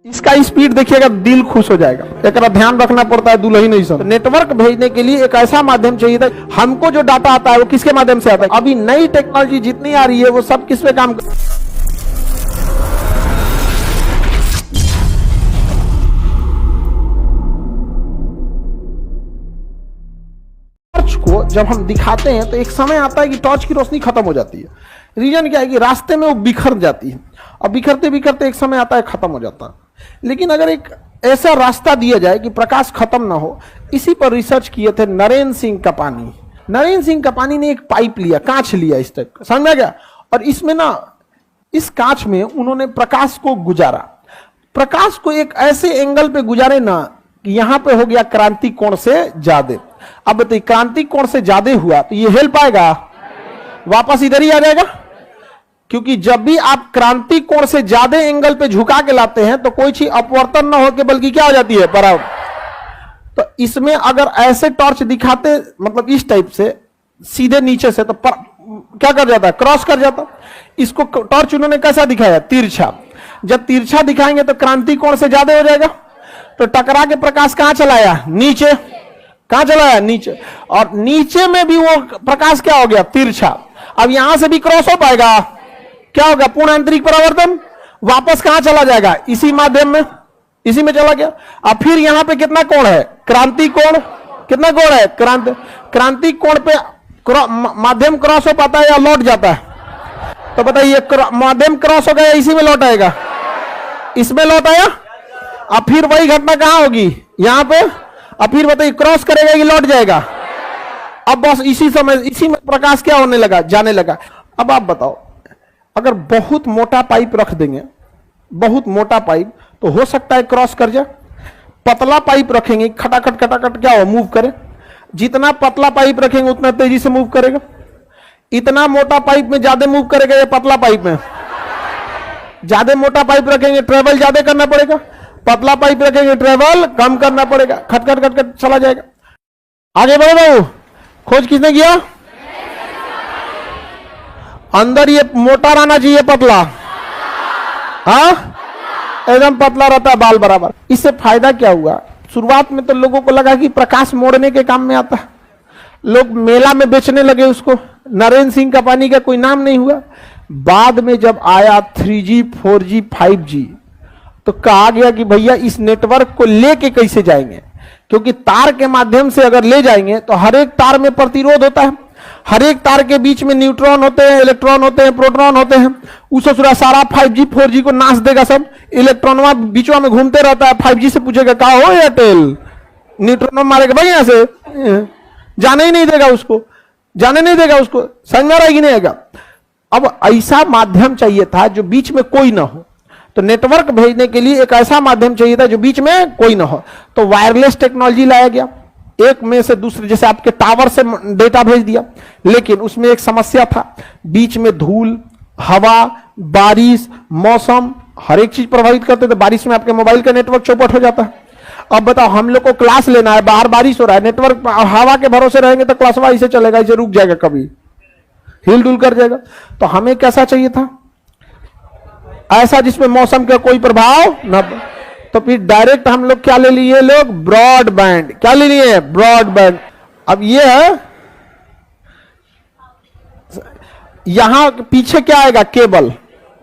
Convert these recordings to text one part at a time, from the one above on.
इसका स्पीड देखिएगा, दिल खुश हो जाएगा। एक ध्यान रखना पड़ता है दुल्ही नहीं सब। नेटवर्क भेजने के लिए एक ऐसा माध्यम चाहिए था। हमको जो डाटा आता है वो किसके माध्यम से आता है? अभी नई टेक्नोलॉजी जितनी आ रही है वो सब किस पे काम कर को जब हम दिखाते हैं तो एक समय आता है कि टॉर्च की रोशनी खत्म हो जाती है। रीजन क्या है कि रास्ते में वो बिखर जाती है और बिखरते बिखरते एक समय आता है खत्म हो जाता है। लेकिन अगर एक ऐसा रास्ता दिया जाए कि प्रकाश खत्म ना हो, इसी पर रिसर्च किए थे नरेंद्र सिंह कपानी। नरेंद्र सिंह कपानी ने एक पाइप लिया, कांच लिया इस टाइप का, समझ गया? और इसमें ना, इस कांच में उन्होंने प्रकाश को गुजारा। प्रकाश को एक ऐसे एंगल पे गुजारे ना कि यहां पे हो गया क्रांति कोण से ज्यादा। अब बताइए, क्रांति कोण से ज्यादा हुआ तो ये हिल पाएगा? वापस इधर ही आ जाएगा। क्योंकि जब भी आप क्रांति कोण से ज्यादा एंगल पे झुका के लाते हैं तो कोई चीज अपवर्तन ना होकर बल्कि क्या हो जाती है, परावर्तन। तो इसमें अगर ऐसे टॉर्च दिखाते, मतलब इस टाइप से सीधे नीचे से, तो क्या कर जाता है? क्रॉस कर जाता। इसको टॉर्च उन्होंने कैसा दिखाया? तिरछा। जब तिरछा दिखाएंगे तो क्रांति कोण से ज्यादा हो जाएगा। तो टकरा के प्रकाश कहां चलाया? नीचे। कहां चलाया? नीचे। और नीचे में भी वो प्रकाश क्या हो गया? तिरछा। अब यहां से भी क्रॉस हो पाएगा? क्या होगा? पूर्ण आंतरिक परावर्तन। वापस कहां चला जाएगा? इसी माध्यम में, इसी में चला गया। अब फिर यहां पे कितना कोण है? क्रांति कोण। कितना कोण है? क्रांति कोण पे माध्यम क्रॉस हो पाता है या लौट जाता है? तो बताइए, माध्यम क्रॉस हो गया, इसी में लौट आएगा? इसमें लौट आया। अब फिर वही घटना कहां होगी? यहां पे। अब फिर बताइए, क्रॉस करेगा कि लौट जाएगा? अब बस इसी समय, इसी में प्रकाश क्या होने लगा? जाने लगा। अब आप बताओ, अगर बहुत मोटा पाइप रख देंगे, बहुत मोटा पाइप, तो हो सकता है क्रॉस कर जाए। पतला पाइप रखेंगे, खटाखट खटाखट क्या हो? मूव करे। जितना पतला पाइप रखेंगे उतना तेजी से मूव करेगा। इतना मोटा पाइप में ज्यादा मूव करेगा या पतला पाइप में? ज्यादा मोटा पाइप रखेंगे, ट्रेवल ज्यादा करना पड़ेगा। पतला पाइप रखेंगे, ट्रेवल कम करना पड़ेगा। खटखट खटखट चला जाएगा। आगे बढ़ो बाबू। खोज किसने किया? अंदर ये मोटा रहना चाहिए, पतला? हाँ, एकदम पतला रहता है, बाल बराबर। इससे फायदा क्या हुआ? शुरुआत में तो लोगों को लगा कि प्रकाश मोड़ने के काम में आता है। लोग मेला में बेचने लगे उसको। नरेंद्र सिंह कपानी का कोई नाम नहीं हुआ। बाद में जब आया 3G 4G 5G तो कहा गया कि भैया इस नेटवर्क को लेके कैसे जाएंगे? क्योंकि तार के माध्यम से अगर ले जाएंगे तो हर एक तार में प्रतिरोध होता है। हर एक तार के बीच में न्यूट्रॉन होते हैं, इलेक्ट्रॉन होते हैं, प्रोटॉन होते हैं। उस सारा 5G 4G को नाश देगा सब। इलेक्ट्रॉन बीचवा में घूमते रहता है। 5G से पूछेगा कहा हो एयरटेल, न्यूट्रॉन मारेगा भाई, यहां से जाने ही नहीं देगा उसको, जाने नहीं देगा उसको। समझ में रहेगी नहीं आएगा। अब ऐसा माध्यम चाहिए था जो बीच में कोई ना हो। तो नेटवर्क भेजने के लिए एक ऐसा माध्यम चाहिए था जो बीच में कोई ना हो। तो वायरलेस टेक्नोलॉजी लाया गया। एक में से दूसरे, जैसे आपके टावर से डेटा भेज दिया, लेकिन उसमें एक समस्या था। बीच में धूल, हवा, बारिश, मौसम, हर एक चीज प्रभावित करते थे। बारिश में आपके मोबाइल का नेटवर्क चौपट हो जाता है। अब बताओ, हम लोग को क्लास लेना है, बाहर बारिश हो रहा है, नेटवर्क हवा के भरोसे रहेंगे तो क्लास ऐसे चलेगा, इसे रुक जाएगा, कभी हिल डुल कर जाएगा। तो हमें कैसा चाहिए था? ऐसा जिसमें मौसम का कोई प्रभाव न। तो फिर डायरेक्ट हम लोग क्या ले लिए? लोग ब्रॉडबैंड। क्या ले लिए? ब्रॉडबैंड। अब ये है, यहां पीछे क्या आएगा? केबल।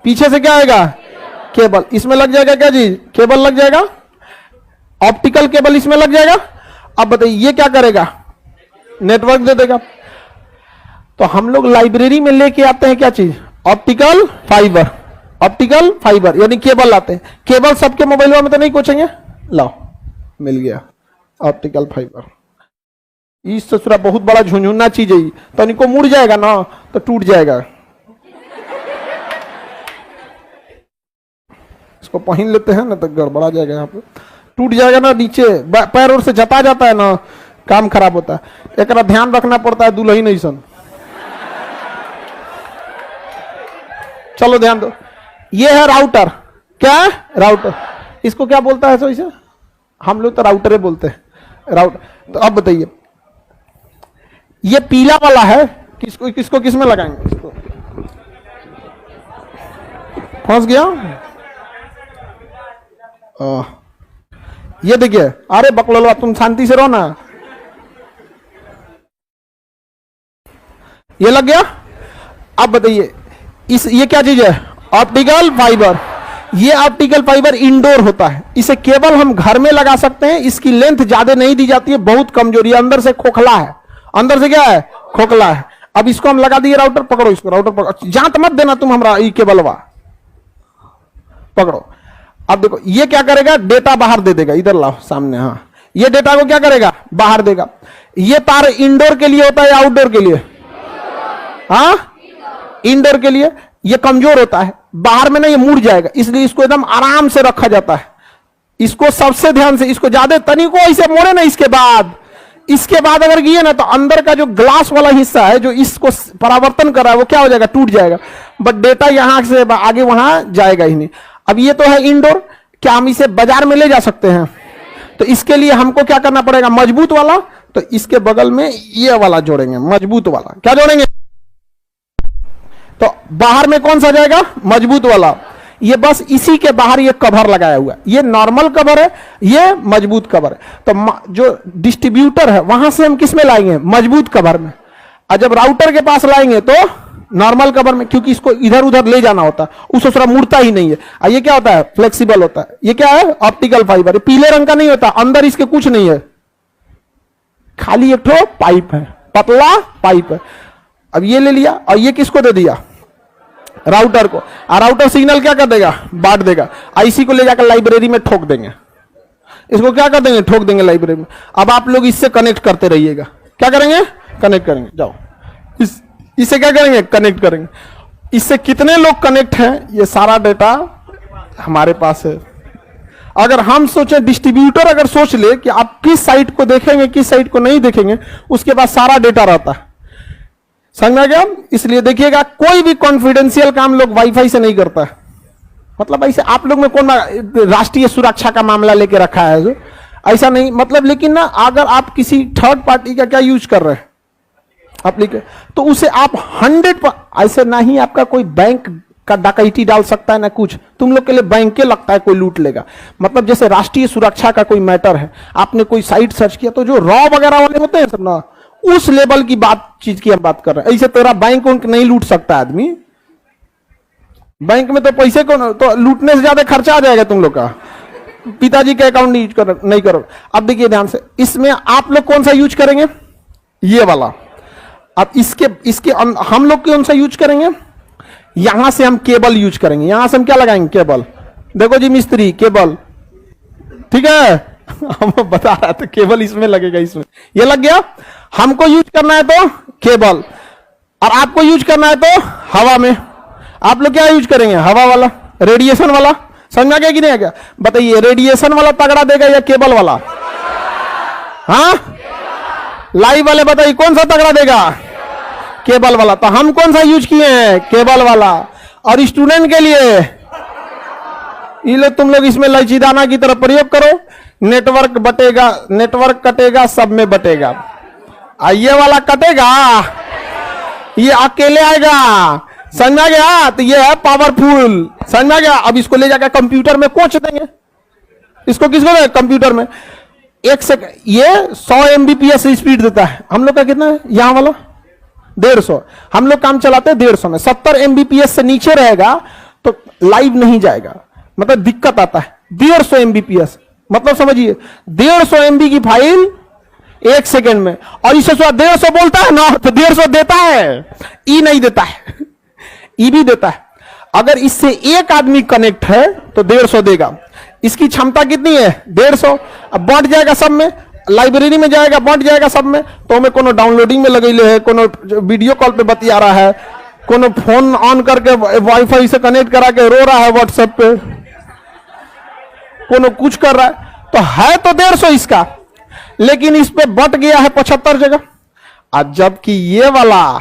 पीछे से क्या आएगा? केबल। इसमें लग जाएगा क्या जी? केबल लग जाएगा, ऑप्टिकल केबल इसमें लग जाएगा। अब बताइए ये क्या करेगा? नेटवर्क दे देगा। तो हम लोग लाइब्रेरी में लेके आते हैं क्या चीज? Optical fibre. ऑप्टिकल फाइबर यानी केबल लाते हैं। केबल सबके मोबाइल में तो नहीं कोचेंगे। लाओ, मिल गया ऑप्टिकल फाइबर। इस ससुरा बहुत बड़ा झुंझुना चीज है। तो इनको मुड़ जाएगा ना तो टूट जाएगा। इसको पहन लेते हैं ना तो गड़बड़ा जाएगा, यहाँ पे टूट जाएगा ना, नीचे पैर और से जता जाता है ना, काम खराब होता है। एक ध्यान रखना पड़ता है दुल्ही नहीं सन। चलो ध्यान दो। ये है राउटर। क्या है? राउटर। इसको क्या बोलता है? इसे हम लोग तो राउटर बोलते हैं, राउटर। तो अब बताइए, ये पीला वाला है, किसको किसको किस में लगाएंगे? इसको फंस गया। ये देखिए, अरे बकलोलवा तुम शांति से रहो ना। ये लग गया। अब बताइए ये क्या चीज है? Optical fibre. ये ऑप्टिकल फाइबर इंडोर होता है, इसे केवल हम घर में लगा सकते हैं। इसकी लेंथ ज्यादा नहीं दी जाती है, बहुत कमजोरी है, अंदर से खोखला है। अंदर से क्या है? खोखला है। अब इसको हम लगा दिए राउटर, पकड़ो इसको, राउटर पकड़ो, जांच मत देना तुम हमरा, ये केबलवा पकड़ो। अब देखो ये क्या करेगा, डेटा बाहर दे देगा। इधर लाओ सामने। हाँ, ये डेटा को क्या करेगा? बाहर देगा। ये तार इंडोर के लिए होता है या आउटडोर के लिए? हाँ, इंडोर के लिए। ये कमजोर होता है, बाहर में ना ये मुड़ जाएगा, इसलिए इसको एकदम आराम से रखा जाता है। इसको सबसे ध्यान से, इसको ज्यादा तनिको ऐसे मोड़े ना, इसके बाद अगर गिए ना तो अंदर का जो ग्लास वाला हिस्सा है जो इसको परावर्तन कर रहा है वो क्या हो जाएगा? टूट जाएगा। बट डेटा यहां से आगे वहां जाएगा ही नहीं। अब ये तो है इंडोर। क्या हम इसे बाजार में ले जा सकते हैं? तो इसके लिए हमको क्या करना पड़ेगा? मजबूत वाला। तो इसके बगल में ये वाला जोड़ेंगे, मजबूत वाला। क्या जोड़ेंगे? तो बाहर में कौन सा जाएगा? मजबूत वाला। ये बस इसी के बाहर ये कवर लगाया हुआ है। ये नॉर्मल कवर है, ये मजबूत कवर है। तो जो डिस्ट्रीब्यूटर है वहां से हम किस में लाएंगे? मजबूत कवर में। और जब राउटर के पास लाएंगे तो नॉर्मल कवर में, क्योंकि इसको इधर उधर ले जाना होता है, उस दूसरा मुड़ता ही नहीं है। और ये क्या होता है? फ्लेक्सिबल होता है। ये क्या है? Optical fibre. पीले रंग का नहीं होता, अंदर इसके कुछ नहीं है, खाली एक ठो पाइप है, पतला पाइप है। अब ये ले लिया और ये किसको दे दिया? राउटर को। और राउटर सिग्नल क्या कर देगा? बांट देगा। आईसी को ले जाकर लाइब्रेरी में ठोक देंगे। इसको क्या कर देंगे? ठोक देंगे लाइब्रेरी में। अब आप लोग इससे कनेक्ट करते रहिएगा। क्या करेंगे? कनेक्ट करेंगे। जाओ, इससे क्या करेंगे? कनेक्ट करेंगे। इससे कितने लोग कनेक्ट हैं, ये सारा डेटा हमारे पास है। अगर हम सोचे, डिस्ट्रीब्यूटर अगर सोच ले कि आप किस साइट को देखेंगे, किस साइट को नहीं देखेंगे, उसके पास सारा डेटा रहता है। समझ में आ गया? इसलिए देखिएगा, कोई भी कॉन्फिडेंशियल काम लोग वाईफाई से नहीं करता है। मतलब ऐसे आप लोग में कौन राष्ट्रीय सुरक्षा का मामला लेके रखा है जो? ऐसा नहीं, मतलब। लेकिन ना, अगर आप किसी थर्ड पार्टी का क्या यूज कर रहे हैं एप्लीकेशन, तो उसे आप 100 ऐसे ना ही आपका कोई बैंक का डकैती डाल सकता है ना कुछ। तुम लोग के लिए बैंक के लगता है कोई लूट लेगा। मतलब जैसे राष्ट्रीय सुरक्षा का कोई मैटर है, आपने कोई साइट सर्च किया, तो जो रॉ वगैरह वाले होते हैं सब ना, उस लेवल की चीज की हम बात कर रहे हैं। ऐसे तेरा बैंक उनक नहीं लूट सकता आदमी। बैंक में तो पैसे को तो लूटने से ज्यादा खर्चा आ जाएगा तुम लोग का। पिताजी का अकाउंट नहीं करो। अब देखिए ध्यान से, इसमें आप लोग कौन सा यूज करेंगे? ये वाला। अब इसके हम लोग कौन सा यूज करेंगे? यहां से हम केबल यूज करेंगे। यहां से हम क्या लगाएंगे? केबल। देखो जी मिस्त्री, केबल, ठीक है। हम बता रहा था केबल इसमें लगेगा, इसमें। ये लग गया। हमको यूज करना है तो केबल, और आपको यूज करना है तो हवा में। आप लोग क्या यूज करेंगे? हवा वाला, रेडिएशन वाला। समझ में आ गया कि नहीं आ गया? बताइए, रेडिएशन वाला तगड़ा देगा या केबल वाला? हाँ, लाइव वाले बताइए कौन सा तगड़ा देगा? केबल वाला। तो हम कौन सा यूज किए हैं? केबल वाला। और स्टूडेंट के लिए ये लोग, तुम लोग इसमें लचीदाना की तरफ प्रयोग करो। नेटवर्क बटेगा, नेटवर्क कटेगा, सब में बटेगा। ये वाला कटेगा, ये अकेले आएगा। समझ में आ गया? तो ये है पावरफुल। समझ में आ गया? अब इसको ले जाकर कंप्यूटर में कोच देंगे। इसको किसको देंगे? कंप्यूटर में। एक सेकंड, ये 100 MBPS स्पीड देता है। हम लोग का कितना है? यहां वाला 150। हम लोग काम चलाते हैं 150 में। 70 MBPS से नीचे रहेगा तो लाइव नहीं जाएगा, मतलब दिक्कत आता है। 150 MBPS मतलब समझिए 150 MB की फाइल 1 सेकंड में। और इसे 150 बोलता है ना, तो 150 देता है, ई नहीं देता है, ई भी देता है। अगर इससे एक आदमी कनेक्ट है तो 150 देगा। इसकी क्षमता कितनी है? 150। अब बांट जाएगा सब में, लाइब्रेरी में जाएगा, बांट जाएगा सब में। तो हमें कोनो डाउनलोडिंग में लगेले है, कोनो वीडियो कॉल पे बतिया रहा है, कोनो फोन ऑन करके वाईफाई से कनेक्ट करा के रो रहा है व्हाट्सएप पे, कोनो कुछ कर रहा है। तो है तो 150 इसका, लेकिन इस पे बट गया है 75 जगह। आज जबकि ये वाला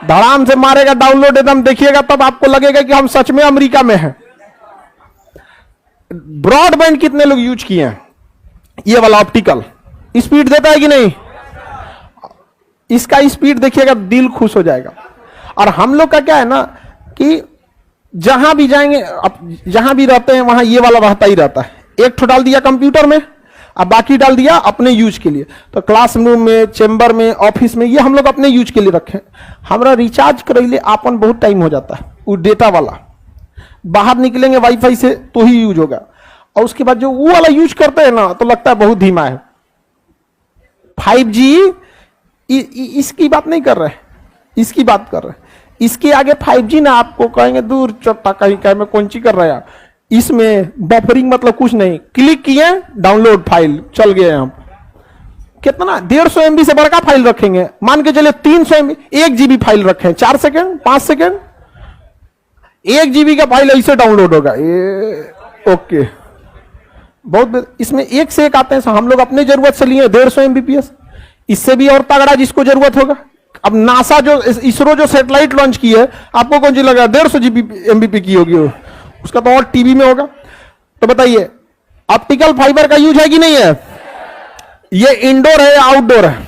धड़ाम से मारेगा डाउनलोड, एकदम देखिएगा तब आपको लगेगा कि हम सच में अमेरिका में हैं। ब्रॉडबैंड कितने लोग यूज किए हैं? ये वाला ऑप्टिकल स्पीड देता है कि नहीं? इसका स्पीड देखिएगा, दिल खुश हो जाएगा। और हम लोग का क्या है ना कि जहां भी जाएंगे, अब जहां भी रहते हैं वहां ये वाला रहता ही रहता है। एक ठो डाल दिया कंप्यूटर में, अब बाकी डाल दिया अपने यूज के लिए। तो क्लासरूम में, चेंबर में, ऑफिस में, ये हम लोग अपने यूज के लिए रखें। हमारा रिचार्ज करैले आपन बहुत टाइम हो जाता है, वो डेटा वाला। बाहर निकलेंगे वाईफाई से तो ही यूज होगा, और उसके बाद जो वो वाला यूज करते हैं ना तो लगता है बहुत धीमा है। 5G इसकी बात नहीं कर रहे, इसकी बात कर रहे। इसके आगे 5G ना आपको कहेंगे दूर चट्टा कहीं कहीं में कौन सी कर रहे हैं। इसमें बफरिंग मतलब कुछ नहीं, क्लिक किए डाउनलोड फाइल चल गए। हम कितना 150 MB से बड़का फाइल रखेंगे, मान के चले 300 MB, 1 GB फाइल रखें, 4 सेकेंड 5 सेकेंड 1 GB का फाइल ऐसे डाउनलोड होगा। ये ओके, बहुत इसमें एक से एक आते हैं। हम लोग अपने जरूरत से लिए 150 MBPS, इससे भी और तगड़ा जिसको जरूरत होगा। अब नासा जो इसरो जो सैटेलाइट लॉन्च की है, आपको कौन सी लगा 150 MBP की होगी वो, उसका तो और टीवी में होगा। तो बताइए ऑप्टिकल फाइबर का यूज है कि नहीं है? ये इंडोर है या आउटडोर है?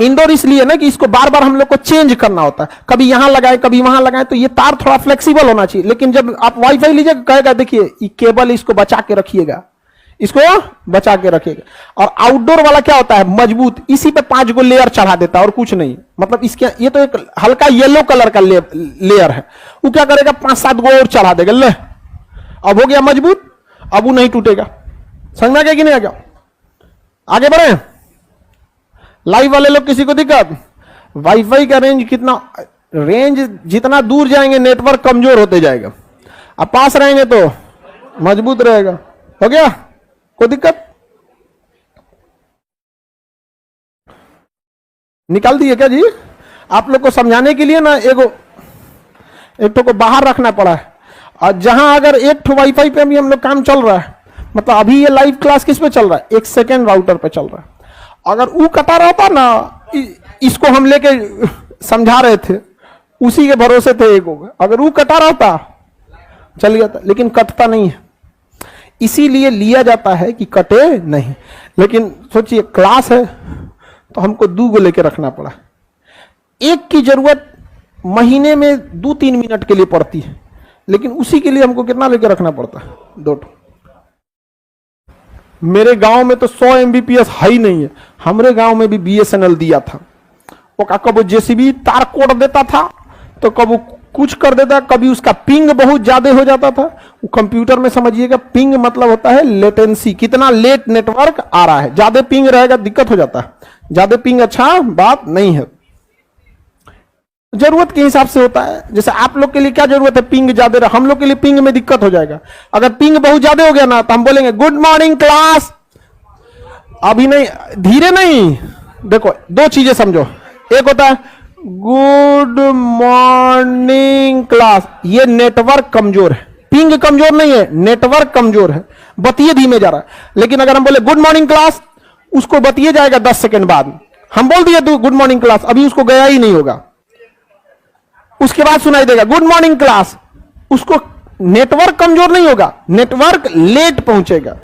इंडोर इसलिए ना कि इसको बार बार हम लोग को चेंज करना होता है, कभी यहां लगाए कभी वहां लगाए, तो ये तार थोड़ा फ्लेक्सिबल होना चाहिए। लेकिन जब आप वाईफाई लीजिएगा कहेगा देखिए ये केबल, इसको बचा के रखिएगा, इसको बचा के रखिएगा। और आउटडोर वाला क्या होता है, मजबूत, इसी पे 5 गो लेयर चढ़ा देता है और कुछ नहीं। मतलब इसके ये तो एक हल्का येलो कलर का लेयर है, वो क्या करेगा 5-7 गो और चढ़ा देगा, ले अब हो गया मजबूत, अब वो नहीं टूटेगा। समझ में आ गया कि नहीं आ गया? आगे बढ़े। लाइव वाले लोग किसी को दिक्कत? वाईफाई का रेंज कितना, रेंज जितना दूर जाएंगे नेटवर्क कमजोर होते जाएगा, अब पास रहेंगे तो मजबूत रहेगा। हो गया, कोई दिक्कत? निकाल दिए क्या जी? आप लोग को समझाने के लिए ना एक को बाहर रखना पड़ा है। और जहां अगर एक ठो वाईफाई पे भी हम लोग काम चल रहा है, मतलब अभी ये लाइव क्लास किस पे चल रहा है, 1 सेकेंड राउटर पे चल रहा है। अगर वो कटा रहता ना, इसको हम लेके समझा रहे थे, उसी के भरोसे थे एक होगा, अगर वो कटा रहता चल गया था, लेकिन कटता नहीं है, इसीलिए लिया जाता है कि कटे नहीं। लेकिन सोचिए क्लास है तो हमको 2 गो लेके रखना पड़ा। एक की जरूरत महीने में 2-3 मिनट के लिए पड़ती है, लेकिन उसी के लिए हमको कितना लेके रखना पड़ता है, 2 ठो। मेरे गांव में तो 100 MBPS हाई नहीं है, हमारे गांव में भी BSNL दिया था। वो कब JCB तार कोड़ देता था तो कब कुछ कर देता, कभी उसका पिंग बहुत ज्यादा हो जाता था। वो कंप्यूटर में समझिएगा पिंग मतलब होता है लेटेंसी, कितना लेट नेटवर्क आ रहा है। ज्यादा पिंग रहेगा दिक्कत हो जाता है, ज्यादा पिंग अच्छा बात नहीं है, जरूरत के हिसाब से होता है। जैसे आप लोग के लिए क्या जरूरत है, पिंग ज्यादा रहा, हम लोग के लिए पिंग में दिक्कत हो जाएगा। अगर पिंग बहुत ज्यादा हो गया ना तो हम बोलेंगे गुड मॉर्निंग क्लास, अभी नहीं, धीरे नहीं। देखो 2 चीजें समझो, एक होता है गुड मॉर्निंग क्लास, ये नेटवर्क कमजोर है, पिंग कमजोर नहीं है, नेटवर्क कमजोर है, बतिए धीमे जा रहा है। लेकिन अगर हम बोले गुड मॉर्निंग क्लास, उसको बतिए जाएगा 10 सेकेंड बाद। हम बोल दिए तू गुड मॉर्निंग क्लास, अभी उसको गया ही नहीं होगा, उसके बाद सुनाई देगा गुड मॉर्निंग क्लास। उसको नेटवर्क कमजोर नहीं होगा, नेटवर्क लेट पहुंचेगा।